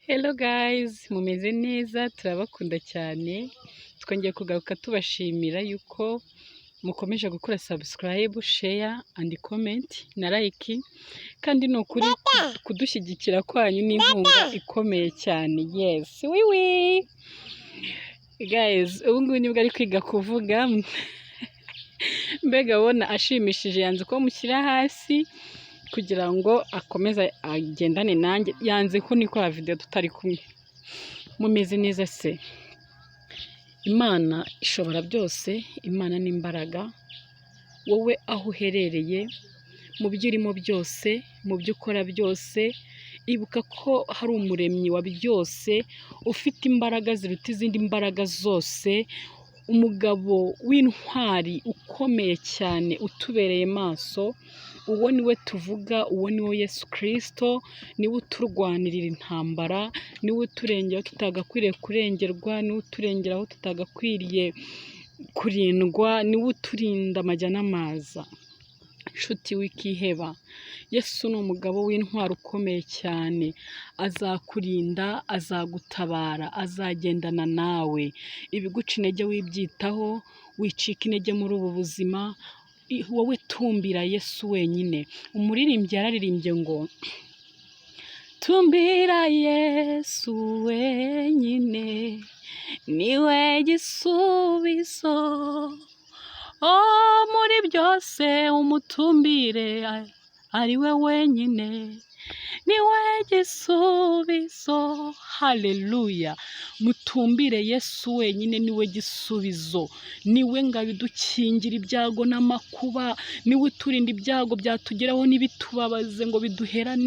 Hello guys, mumeze neza, turabakunda cyane. Twongeye kugaruka tubashimira yuko mukomeje gukora subscribe, share and comment na like, kandi ni ukuri kudushyigikira kwanyu n'inkunga ikomeye cyane. Yes, wiwi guys, ubu ngubu nibwo ari kwiga kuvuga mbega abona ashimishije, yanze ko mushyira hasi kugira ngo akomeze agendane nanjye, yanze ko nikora video tutari kumwe. Mumeze neza se? Imana ishobora byose, Imana n'imbaraga. Wowe aho uherereye, mu byo urimo byose, mu byo ukora byose, ibuka ko hari umuremyi wa byose, ufite imbaraga ziruta izindi mbaraga zose, umugabo w'intwari ukomeye cyane utubereye maso. Uwo niwe tuvuga, uwo niwe Yesu Kristo, niwe uturwanirira intambara, niwe uturengera aho tutagakwiriye kurengerwa, niwe uturengera aho tutagakwiriye kurindwa, niwe uturinda amajya n'amaza. Nshuti wikiheba, Yesu ni umugabo w'intwari ukomeye cyane, azakurinda, azagutabara, azagendana nawe. Ibiguca intege wibyitaho, wicika intege muri ubu buzima, wowe tumbira Yesu wenyine. Umuririmbyi yararirimbye ngo tumbira Yesu wenyine, niwe gisubizo, muri byose umutumbire, ari we wenyine, niwe gisubizo. Haleluya! Mutumbire Yesu wenyine, niwe gisubizo, niwe ngabo idukingira ibyago n'amakuba, niwe uturinda ibyago byatugeraho n'ibitubabaze ngo biduherane.